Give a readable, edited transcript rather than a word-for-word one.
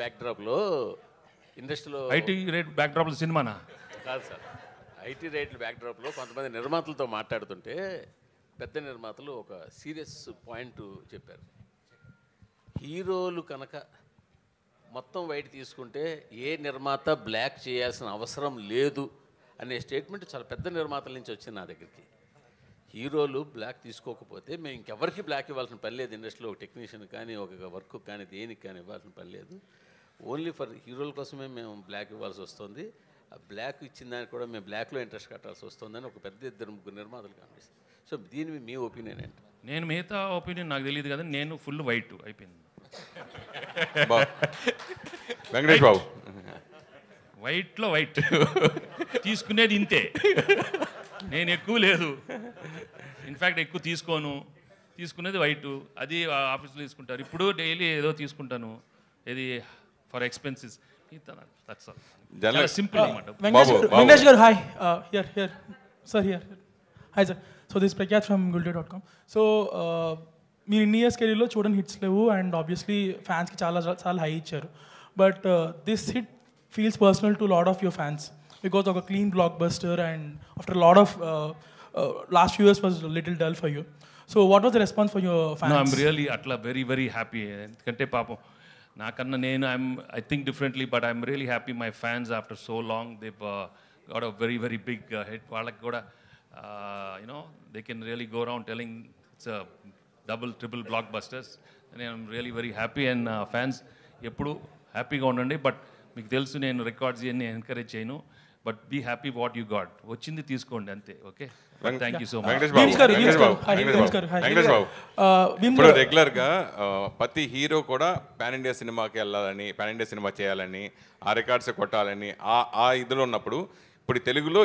బ్యాక్డ్రాప్లో ఇండస్ట్రీలో IT rate బ్యాక్డ్రాప్లో సినిమానా? కాదు సార్, ఐటీ రేట్ల బ్యాక్డ్రాప్లో కొంతమంది నిర్మాతలతో మాట్లాడుతుంటే పెద్ద నిర్మాతలు ఒక సీరియస్ పాయింట్ చెప్పారు. హీరోలు కనుక మొత్తం వైట్ తీసుకుంటే ఏ నిర్మాత బ్లాక్ చేయాల్సిన అవసరం లేదు అనే స్టేట్మెంట్ చాలా పెద్ద నిర్మాతల నుంచి వచ్చింది నా దగ్గరికి. హీరోలు బ్లాక్ తీసుకోకపోతే మేము ఇంకెవరికి బ్లాక్ ఇవ్వాల్సిన పని లేదు. ఇండస్ట్రీలో ఒక టెక్నీషియన్ కానీ ఒక వర్క్ కానీ దేనికి కానీ ఇవ్వాల్సిన పని లేదు. ఓన్లీ ఫర్ హీరోల కోసమే మేము బ్లాక్ ఇవ్వాల్సి వస్తుంది. ఆ బ్లాక్ ఇచ్చిన దానికి కూడా మేము బ్లాక్లో ఇంట్రెస్ట్ కట్టాల్సి వస్తుందని ఒక పెద్ద 2-3 నిర్మాతలు కనిపిస్తుంది. సో దీని మీ ఒపీనియన్ ఏంటి? నేను మిగతా ఒపీనియన్ నాకు తెలియదు కదా, నేను ఫుల్ వైట్ అయిపోయింది. వెంకటేష్ బాబు వైట్లో వైట్ తీసుకునేది ఇంతే, నేను ఎక్కువ లేదు, ఇన్ఫ్యాక్ట్ ఎక్కువ తీసుకునేది వైట్. అది ఆఫీస్లో తీసుకుంటారు. ఇప్పుడు డైలీ ఏదో తీసుకుంటాను, ఇది ఫర్ ఎక్స్పెన్సెస్. సింపుల్ అనమాట. Venkatesh garu, hi. Here. Sir, here. Hi, sir. So this is Prakyat from Gulday.com. So మీరు ఇన్ని ఇయర్స్ కెరీర్లో చూడని హిట్స్ లేవు అండ్ ఆబ్వియస్లీ ఫ్యాన్స్కి చాలా హై ఇచ్చారు. But this hit feels personal to lot of your fans because ఒక clean block buster and after lot of last few years was little dull for you. So what was the response for your fans? I'm really అట్లా very happy. ఎందుకంటే పాపం నాకన్నా నేను I think డిఫరెంట్లీ, but I'm really happy my fans after so long they got a very big hit. వాళ్ళకి కూడా you know they can really go around telling it's double triple block busters. నేను really very happy and fans ఎప్పుడు హ్యాపీగా ఉండండి. But మీకు తెలుసు నేను records ఇవన్నీ ఎంకరేజ్ చేయను. But be happy what you got, వచ్చింది తీసుకోండి అంతే. Okay, thank you so much. ఇప్పుడు రెగ్యులర్ గా ప్రతి హీరో కూడా పాన్ ఇండియా సినిమాకి వెళ్ళాలని, పాన్ ఇండియా సినిమా చేయాలని, ఆ రికార్డ్స్ కొట్టాలని ఆ ఇదిలో ఉన్నప్పుడు ఇప్పుడు తెలుగులో